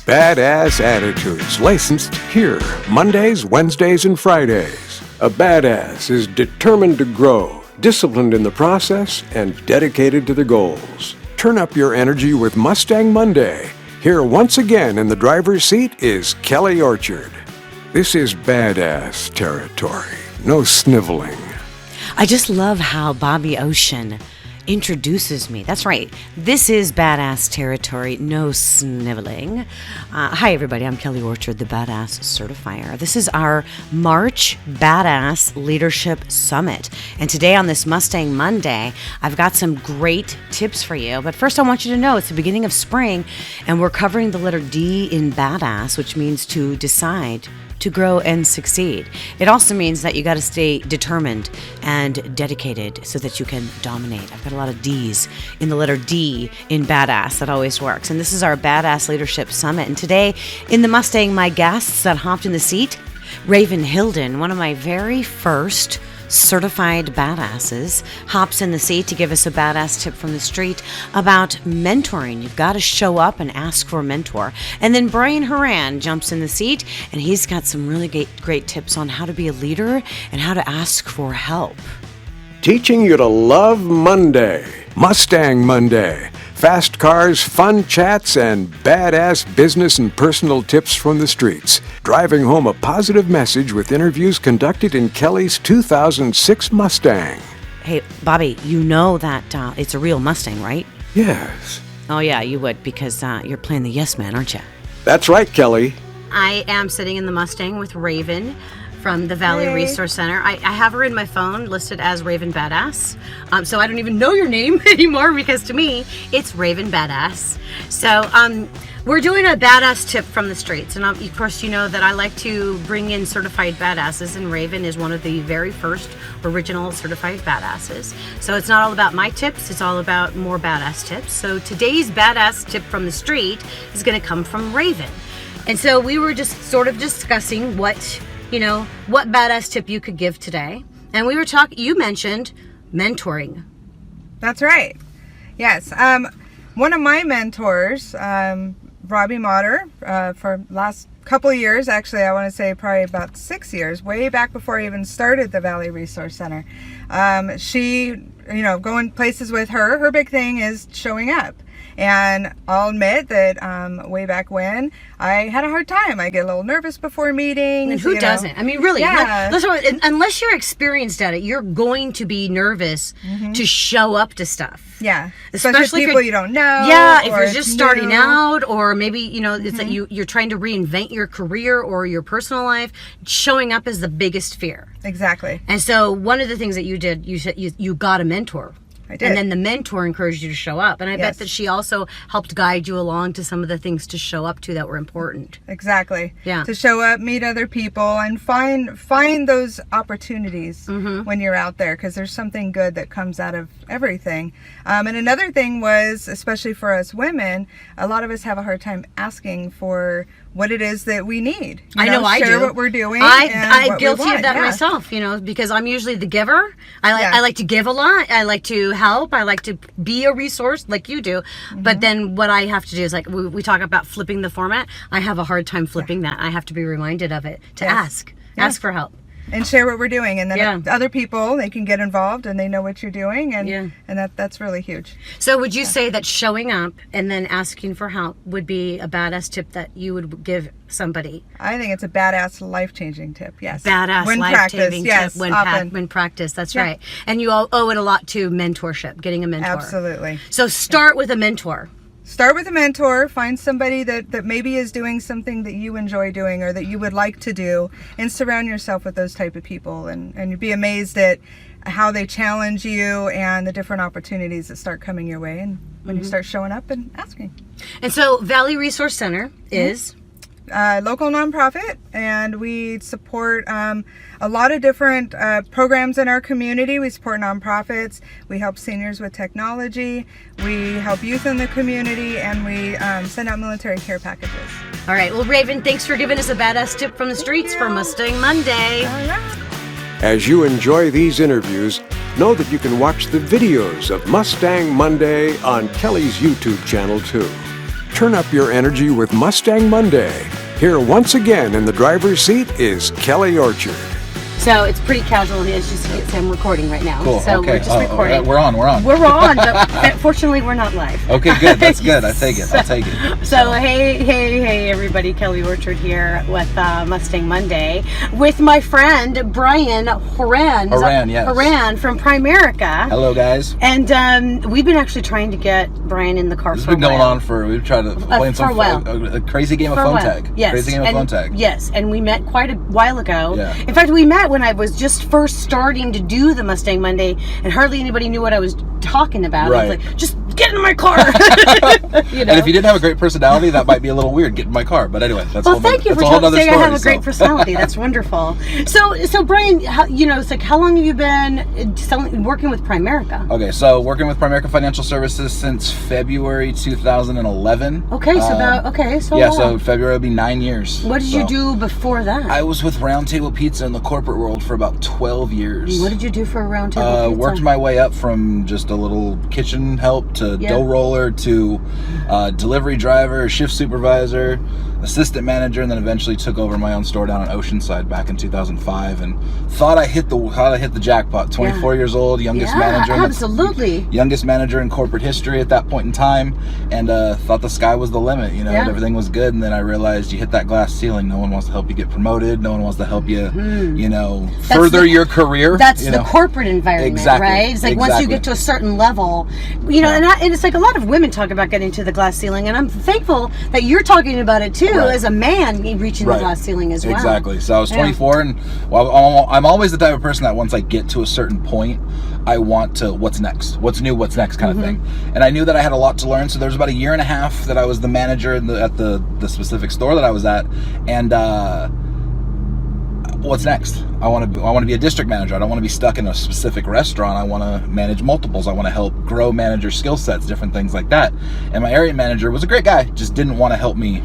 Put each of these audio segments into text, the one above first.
Badass Attitudes, licensed here Mondays, Wednesdays, and Fridays. A badass is determined to grow, disciplined in the process, and dedicated to the goals. Turn up your energy with Mustang Monday. Here once again in the driver's seat is Kelly Orchard. This is badass territory, no sniveling. I just love how Bobby Ocean introduces me. That's right. This is badass territory, no sniveling. Hi, everybody. I'm Kelly Orchard, the Badass Certifier. This is our March Badass Leadership Summit. And today on this Mustang Monday, I've got some great tips for you. But first, I want you to know it's the beginning of spring, and we're covering the letter D in badass, which means to decide, to grow and succeed. It also means that you got to stay determined and dedicated so that you can dominate. I've got a lot of D's in the letter D in badass. That always works. And this is our Badass Leadership Summit. And today in the Mustang, my guests that hopped in the seat, Raven Hilden, one of my very first certified badasses, hops in the seat to give us a badass tip from the street about mentoring. You've got to show up and ask for a mentor. And then Brian Horan jumps in the seat, and he's got some really great tips on how to be a leader and how to ask for help. Teaching you to love Monday. Mustang Monday. Fast cars, fun chats, and badass business and personal tips from the streets. Driving home a positive message with interviews conducted in Kelly's 2006 Mustang. Hey, Bobby, you know that it's a real Mustang, right? Yes. Oh, yeah, you would, because you're playing the yes man, aren't you? That's right, Kelly. I am sitting in the Mustang with Raven from the Valley Resource Center. I have her in my phone listed as Raven Badass. So I don't even know your name anymore because to me, it's Raven Badass. So we're doing a badass tip from the streets. And of course, you know that I like to bring in certified badasses, and Raven is one of the very first original certified badasses. So it's not all about my tips, it's all about more badass tips. So today's badass tip from the street is gonna come from Raven. And so we were just sort of discussing what badass tip you could give today. And we were you mentioned mentoring. That's right. Yes. One of my mentors, Robbie Motter, for last couple of years, actually, I want to say probably about 6 years, way back before I even started the Valley Resource Center. She, going places with her big thing is showing up. And I'll admit that way back when, I had a hard time. I get a little nervous before meetings. And who doesn't? I mean, really, yeah. Unless you're experienced at it, you're going to be nervous to show up to stuff. Yeah, especially people you don't know. Yeah, if you're just starting out, or maybe, it's that you're trying to reinvent your career or your personal life, showing up is the biggest fear. Exactly. And so one of the things that you did, you said you got a mentor. I did. And then the mentor encouraged you to show up. And I bet that she also helped guide you along to some of the things to show up to that were important. Exactly. Yeah. To show up, meet other people, and find those opportunities when you're out there, because there's something good that comes out of everything. And another thing was, especially for us women, a lot of us have a hard time asking for what it is that we need. I know I do. Share what we're doing. I'm guilty of that myself, because I'm usually the giver. I like to give a lot. I like to help. I like to be a resource like you do. But then what I have to do is, like we talk about flipping the format. I have a hard time flipping that. I have to be reminded of it, to ask for help. And share what we're doing, and then other people, they can get involved and they know what you're doing, and that's really huge. So would you say that showing up and then asking for help would be a badass tip that you would give somebody? I think it's a badass life-changing tip. Yes. Badass life-changing tip when practice. That's right. And you all owe it a lot to mentorship, getting a mentor. Absolutely. So start with a mentor. Start with a mentor, find somebody that maybe is doing something that you enjoy doing or that you would like to do, and surround yourself with those type of people, and you'd be amazed at how they challenge you and the different opportunities that start coming your way, and when you start showing up and asking. And so Valley Resource Center is local nonprofit, and we support a lot of different programs in our community. We support nonprofits, we help seniors with technology, we help youth in the community, and we send out military care packages. All right, well, Raven, thanks for giving us a badass tip from the streets for Mustang Monday. All right. As you enjoy these interviews, know that you can watch the videos of Mustang Monday on Kelly's YouTube channel too. turn up your energy with Mustang Monday. Here once again in the driver's seat is Kelly Orchard. So it's pretty casual. It's just I'm recording right now. Cool. So Okay. we're just recording. We're on. We're on, but fortunately we're not live. Okay, good. That's good. I take it. I'll take it. So hey everybody, Kelly Orchard here with Mustang Monday with my friend Brian Horan. Horan, yes. Horan from Primerica. Hello, guys. And we've been actually trying to get Brian in the car This has for a been going while. on for, we've tried to play for a while. a crazy game of phone tag. Yes. Crazy game of phone tag. Yes, and we met quite a while ago. Yeah. In fact, we met when I was just first starting to do the Mustang Monday, and hardly anybody knew what I was talking about. I was Right. like, just get in my car. You know? And if you didn't have a great personality, that might be a little weird. Get in my car. But anyway, that's Well, thank you for saying I have a great so. personality. That's wonderful. So Brian, it's like, how long have you been working with Primerica? Okay, so working with Primerica Financial Services since February 2011. Okay, so Yeah, so February will be 9 years. what did you do before that? I was with Round Table Pizza in the corporate world for about 12 years. What did you do for a Round Table Pizza? Worked my way up from just a little kitchen help to dough roller to delivery driver, shift supervisor, assistant manager, and then eventually took over my own store down on Oceanside back in 2005 and thought I hit the jackpot. 24 years old, youngest manager. Absolutely. Youngest manager in corporate history at that point in time, and thought the sky was the limit, and everything was good. And then I realized you hit that glass ceiling. No one wants to help you get promoted. No one wants to help you, further your career. That's the corporate environment, Exactly. right? It's like once you get to a certain level, and it's like a lot of women talk about getting to the glass ceiling, and I'm thankful that you're talking about it too, as a man reaching the glass ceiling as well. Exactly. So I was 24, and I'm always the type of person that once I get to a certain point, I want to, what's next? What's new? What's next kind of thing. And I knew that I had a lot to learn. So there was about a year and a half that I was the manager at the specific store that I was at. And what's next? I want to be a district manager. I don't want to be stuck in a specific restaurant. I want to manage multiples. I want to help grow manager skill sets, different things like that. And my area manager was a great guy, just didn't want to help me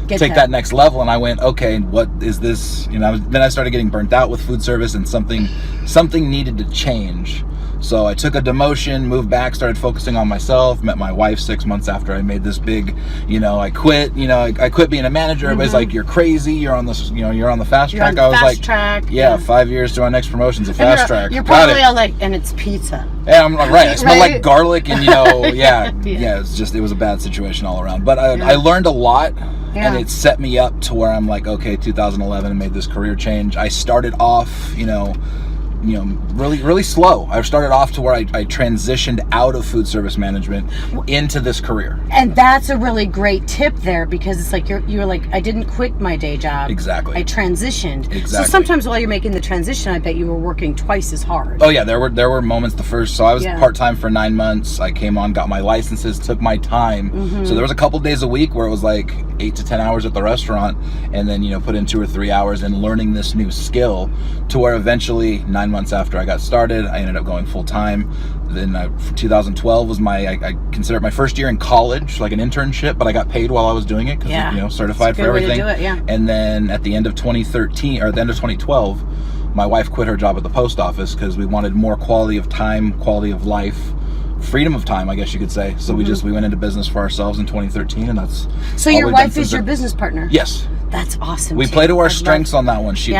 take that next level. And I went, okay, what is this? Then I started getting burnt out with food service, and something needed to change. So I took a demotion, moved back, started focusing on myself, met my wife 6 months after I made this big, I quit, I quit being a manager. Everybody's like, you're crazy, you're on this, you're on the fast track. I was like, yeah, 5 years to our next promotion's a fast track. You're probably all like, and it's pizza. Yeah, I'm right. I smell like garlic, and it was a bad situation all around. But I learned a lot. And it set me up to where I'm like, okay, 2011, and made this career change. I started off, really, really slow. I started off to where I transitioned out of food service management into this career. And that's a really great tip there, because it's like you're like, I didn't quit my day job. Exactly. I transitioned. Exactly. So sometimes while you're making the transition, I bet you were working twice as hard. Oh yeah, there were moments. So I was part-time for 9 months. I came on, got my licenses, took my time. So there was a couple days a week where it was like 8 to 10 hours at the restaurant, and then put in 2 or 3 hours in learning this new skill, to where eventually 9 months after I got started, I ended up going full-time. Then 2012 was I consider it my first year in college, like an internship, but I got paid while I was doing it because certified for everything. Way to do it, And then at the end of 2013 or the end of 2012, my wife quit her job at the post office because we wanted more quality of time, quality of life, freedom of time, I guess you could say. So we went into business for ourselves in 2013, and that's so your wife is your business partner. Yes. That's awesome. We play to our strengths on that one. She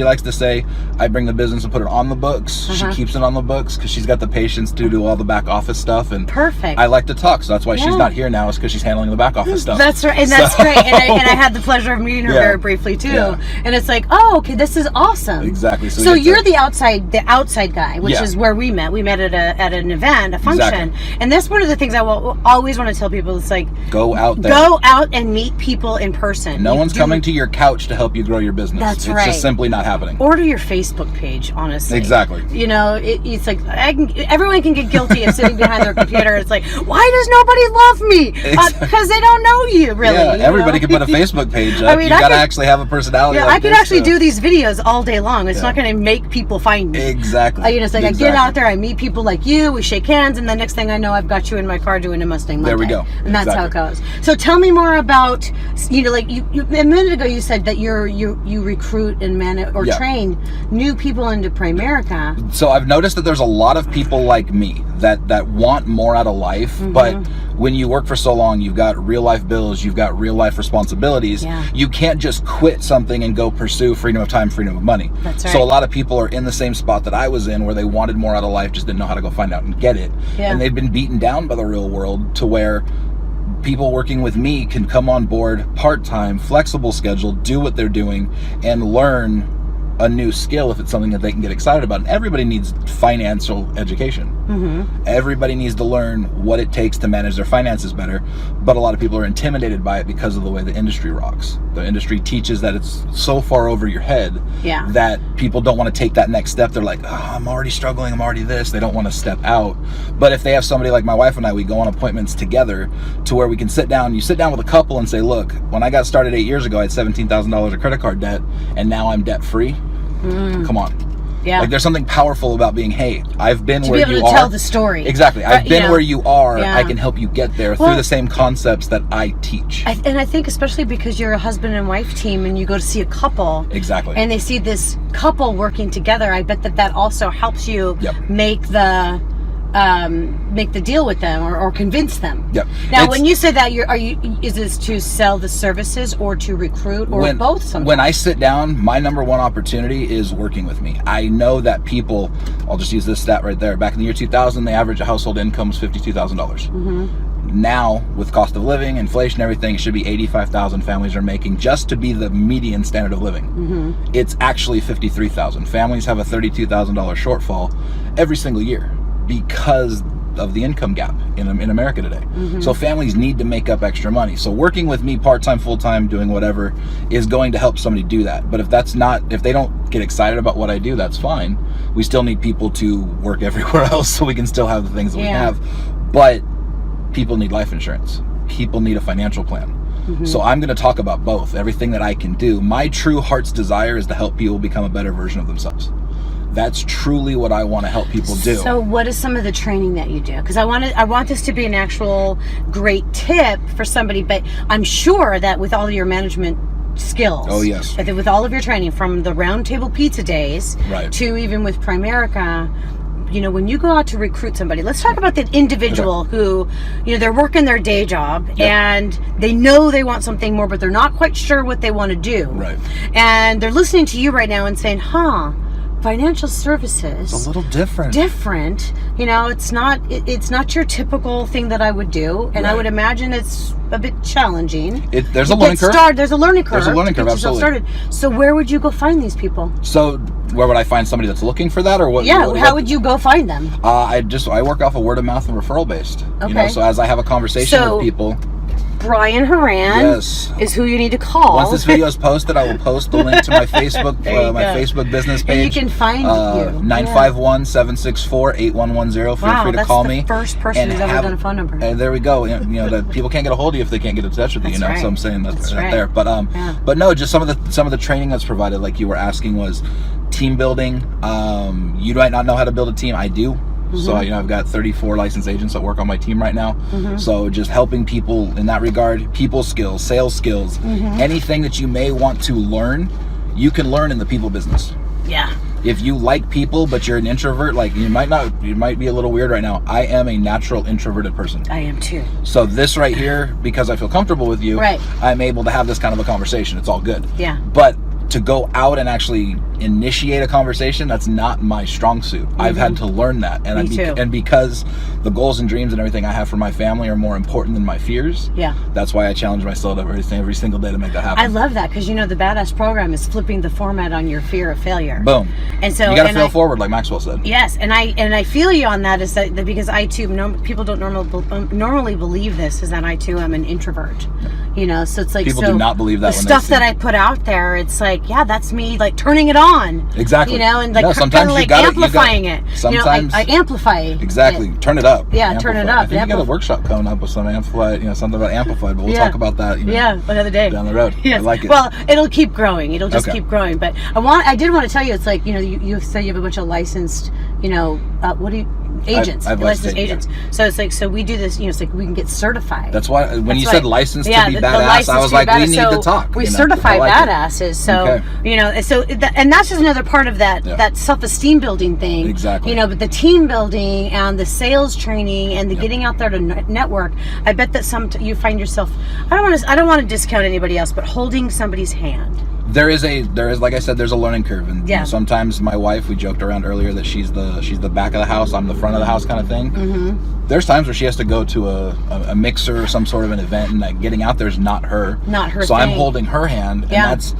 likes to say, I bring the business and put it on the books. She keeps it on the books because she's got the patience to do all the back office stuff. And perfect. I like to talk, so that's why she's not here now, is because she's handling the back office stuff. That's right, and that's great. And I had the pleasure of meeting her very briefly too. Yeah. And it's like, oh, okay, this is awesome. Exactly. So you're the outside guy, which is where we met. We met at an event, a function, and that's one of the things I will always want to tell people. It's like, go out there, go out and meet people in person. No one's coming to your couch to help you grow your business. That's right. It's just simply not happening. Order your Facebook page, honestly. Exactly. It's like everyone can get guilty of sitting behind their computer. It's like, why does nobody love me? Because they don't know you, really. Yeah, everybody can put a Facebook page up. You gotta actually have a personality. Yeah, I could actually do these videos all day long. It's not going to make people find me. Exactly. It's like I get out there, I meet people like you, we shake hands, and the next thing I know, I've got you in my car doing a Mustang Monday. There we go. And that's how it goes. So tell me more about, you minute ago you said that you recruit and manage or train new people into Primerica. So I've noticed that there's a lot of people like me that want more out of life, but when you work for so long, you've got real life bills, you've got real life responsibilities. You can't just quit something and go pursue freedom of time, freedom of money. That's right. So a lot of people are in the same spot that I was in, where they wanted more out of life, just didn't know how to go find out and get it. And they've been beaten down by the real world to where people working with me can come on board part-time, flexible schedule, do what they're doing, and learn a new skill if it's something that they can get excited about. And everybody needs financial education. Everybody needs to learn what it takes to manage their finances better, but a lot of people are intimidated by it because of the way the industry rocks. The industry teaches that it's so far over your head that people don't want to take that next step. They're like, oh, I'm already struggling, I'm already this. They don't want to step out. But if they have somebody like my wife and I, we go on appointments together to where we can sit down. You sit down with a couple and say, look, when I got started 8 years ago, I had $17,000 of credit card debt, and now I'm debt free. Come on. Like, there's something powerful about being, hey, I've been where you are. To be able to tell the story. Exactly. I've been where you are. I can help you get there through the same concepts that I teach. And I think especially because you're a husband and wife team and you go to see a couple. Exactly. And they see this couple working together. I bet that also helps you make the deal with them or convince them. Now, when you say that, is this to sell the services or to recruit or both? Sometimes? When I sit down, my number one opportunity is working with me. I know that people, I'll just use this stat right there. Back in the year 2000, the average household income was $52,000. Now, with cost of living, inflation, everything, it should be $85,000 families are making just to be the median standard of living. It's actually $53,000. Families have a $32,000 shortfall every single year, because of the income gap in America today. So families need to make up extra money. So working with me part-time, full-time, doing whatever is going to help somebody do that. But if they don't get excited about what I do, that's fine. We still need people to work everywhere else so we can still have the things that we have. But people need life insurance. People need a financial plan. So I'm going to talk about both, everything that I can do. My true heart's desire is to help people become a better version of themselves. That's truly what I want to help people do. So what is some of the training that you do? Because I want this to be an actual great tip for somebody, but I'm sure that with all your management skills, that with all of your training, from the round table pizza days to even with Primerica, when you go out to recruit somebody, let's talk about the individual who, they're working their day job and they know they want something more, but they're not quite sure what they want to do. And they're listening to you right now and saying, financial services. It's a little different. It's not your typical thing that I would do, and I would imagine it's a bit challenging. There's a learning curve. There's a learning curve. Absolutely. So where would you go find these people? So where would I find somebody that's looking for that, or what? How would you go find them? I work off of word of mouth and referral based. So as I have a conversation with people. Brian Horan is who you need to call. Once this video is posted, I will post the link to my Facebook Facebook business page. And you can find you. 951-764-8110. Feel free to call me. That's the first person who's ever done a phone number. And there we go. That people can't get a hold of you if they can't get in touch with you. So I'm saying that's right there. But no, just some of the training that's provided, like you were asking, was team building. You might not know how to build a team. I do. So I've got 34 licensed agents that work on my team right now. So just helping people in that regard, people skills, sales skills, anything that you may want to learn, you can learn in the people business. If you like people but you're an introvert, like you might be a little weird right now. I am a natural introverted person. I am too. So this right here, because I feel comfortable with you, I'm able to have this kind of a conversation. It's all good. But to go out and actually initiate a conversation, that's not my strong suit. I've had to learn that, and because the goals and dreams and everything I have for my family are more important than my fears. That's why I challenge myself every single day to make that happen. I love that, because the Badass program is flipping the format on your fear of failure. Boom. And so you got to fail forward, like Maxwell said. Yes, and I feel you on that. Is that because I too, people don't normally believe this, is that I too am an introvert. So it's like people do not believe that. The stuff that I put out there, it's like, that's me, like turning it on. Exactly. And like sometimes like amplifying it. Sometimes I amplify it. Exactly. Turn it up. Turn it up. I think you got a workshop coming up with some amplified, something about amplified, but we'll talk about that. Another day down the road. I like it. Well, it'll keep growing. It'll just keep growing. But I did want to tell you, it's like you say you have a bunch of licensed. What do you? agents, I've licensed agents. agents. So it's like, so we do this, you know, it's like we can get certified. That's why when you said licensed to be the badass, license I was to be like, we badass. need So to talk. We you know? certify I like badasses. So, Okay. you know, and that's just another part of that, that self-esteem building thing. Exactly. You know, but the team building and the sales training and the getting out there to network, I bet that you find yourself, I don't want to discount anybody else, but holding somebody's hand. There is like I said, there's a learning curve, and you know, sometimes my wife, we joked around earlier that she's the back of the house, I'm the front of the house kind of thing. Mm-hmm. There's times where she has to go to a mixer or some sort of an event, and like getting out there is not her so thing. I'm holding her hand, and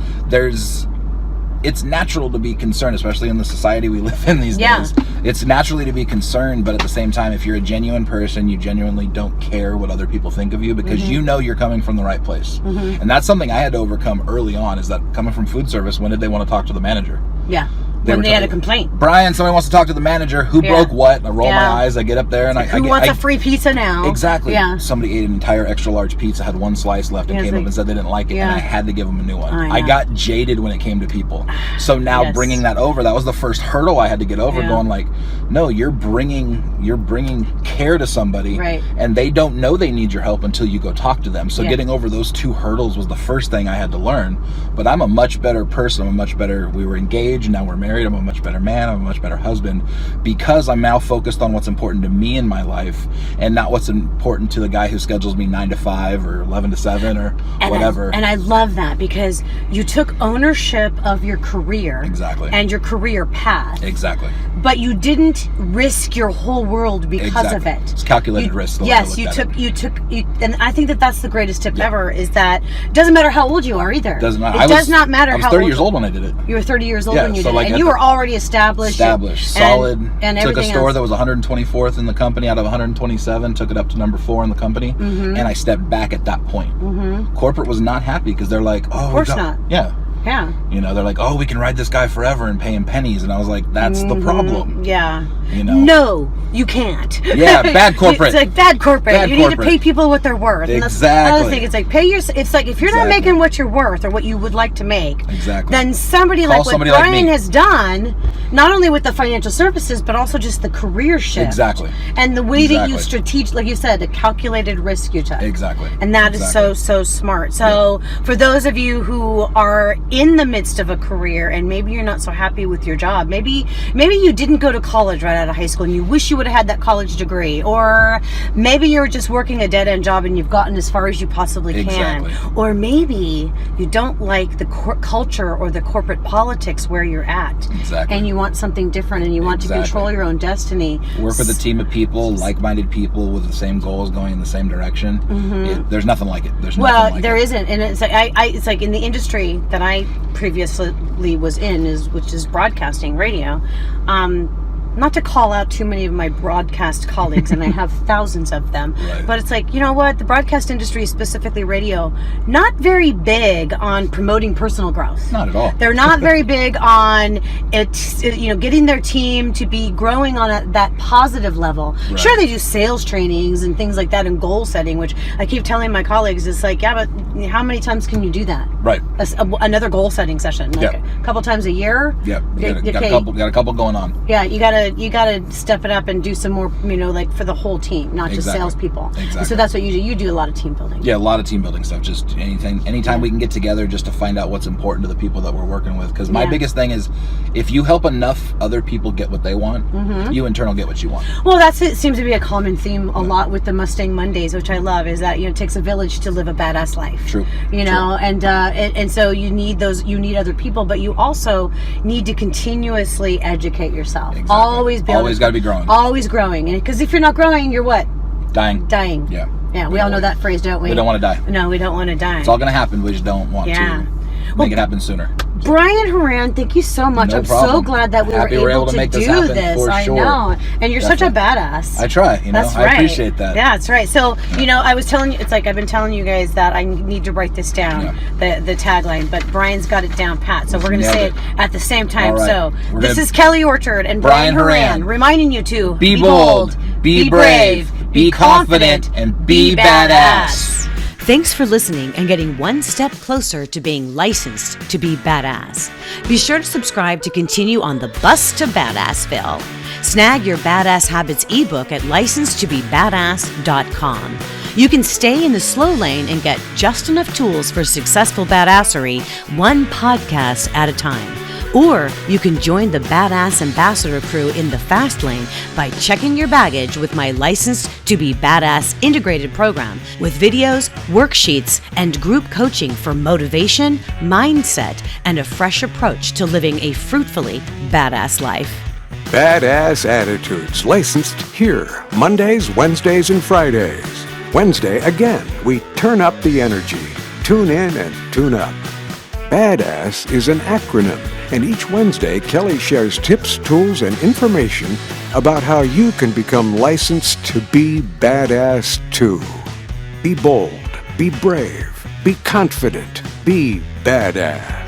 it's natural to be concerned, especially in the society we live in these days. It's naturally to be concerned, but at the same time, if you're a genuine person, you genuinely don't care what other people think of you, because you know you're coming from the right place. And that's something I had to overcome early on, is that coming from food service, when did they want to talk to the manager? When they had a complaint. Brian, somebody wants to talk to the manager. Who broke what? I roll my eyes. I get up there and who wants a free pizza now? Exactly. Somebody ate an entire extra large pizza, had one slice left, and came up and said they didn't like it, and I had to give them a new one. I got jaded when it came to people. So now bringing that over, that was the first hurdle I had to get over. Going like, no, you're bringing care to somebody, and they don't know they need your help until you go talk to them. So getting over those two hurdles was the first thing I had to learn. But I'm a much better person. We were engaged, now we're married. I'm a much better man. I'm a much better husband, because I'm now focused on what's important to me in my life, and not what's important to the guy who schedules me 9 to 5 or 11 to 7 or whatever. And I love that, because you took ownership of your career. Exactly. And your career path. Exactly. But you didn't risk your whole world because of it. It's calculated risk. Yes, you took, and I think that's the greatest tip ever, is that it doesn't matter how old you are either. It does not matter how old. I was 30 years old when I did it. You were 30 years old when you did like it. And you were already established, solid, and took a store else. that was 124th in the company out of 127, took it up to number 4 in the company, and I stepped back at that point. Corporate was not happy, because they're like, oh, of course not. Yeah. You know, they're like, oh, we can ride this guy forever and pay him pennies, and I was like, that's the problem. You know, no, you can't. Bad corporate. It's like bad corporate. You need to pay people what they're worth. Exactly. And that's another thing. It's like it's like, if you're not making what you're worth or what you would like to make, then somebody like what Brian has done, not only with the financial services, but also just the career shift. And the way that you like you said, the calculated risk you took. And that is so smart. So for those of you who are in the midst of a career, and maybe you're not so happy with your job, maybe you didn't go to college right out of high school and you wish you would have had that college degree, or maybe you're just working a dead-end job and you've gotten as far as you possibly can, or maybe you don't like the culture or the corporate politics where you're at, and you want something different, and you want to control your own destiny, work with a team of people, like-minded people with the same goals, going in the same direction. There's nothing like it. There isn't. And it's like it's like in the industry that I previously was in, which is broadcasting, radio. Not to call out too many of my broadcast colleagues, and I have thousands of them, but it's like, you know what, the broadcast industry, specifically radio, not very big on promoting personal growth. Not at all. They're not very big on getting their team to be growing on that positive level. Sure, they do sales trainings and things like that, and goal setting, which I keep telling my colleagues, it's like, yeah, but how many times can you do that? Another goal setting session, like a couple times a year. Got a couple going on. You gotta step it up and do some more, like for the whole team, not just salespeople. So that's what you do. You do a lot of team building. Yeah, a lot of team building stuff. Just anytime we can get together just to find out what's important to the people that we're working with. Because my biggest thing is, if you help enough other people get what they want, you in turn will get what you want. Well, it seems to be a common theme a lot with the Mustang Mondays, which I love, is that it takes a village to live a badass life. True. And so you need other people, but you also need to continuously educate yourself. Always got to be growing. Always growing. And because if you're not growing, you're what? Dying. Yeah, we all know that phrase, don't we? We don't want to die. No, we don't want to die. It's all going to happen. We just don't want to make it happen sooner. Brian Horan, thank you so much. I'm so glad that we were able to make do this. I know. And you're such a badass. I try, That's right. I appreciate that. Yeah, that's right. So, I was telling you, it's like I've been telling you guys that I need to write this down, the tagline, but Brian's got it down pat. So we're going to say it at the same time. Right. So this is Kelly Orchard and Brian Horan reminding you to be bold, be brave, be confident, and be badass. Thanks for listening and getting one step closer to being licensed to be badass. Be sure to subscribe to continue on the bus to Badassville. Snag your Badass Habits ebook at licensed2bebadass.com. You can stay in the slow lane and get just enough tools for successful badassery, one podcast at a time. Or you can join the Badass Ambassador crew in the fast lane by checking your baggage with my Licensed to be Badass integrated program with videos, worksheets, and group coaching for motivation, mindset, and a fresh approach to living a fruitfully badass life. Badass Attitudes, licensed here, Mondays, Wednesdays, and Fridays. Wednesday, again, we turn up the energy. Tune in and tune up. Badass is an acronym, and each Wednesday, Kelly shares tips, tools, and information about how you can become licensed to be badass too. Be bold, be brave, be confident, be badass.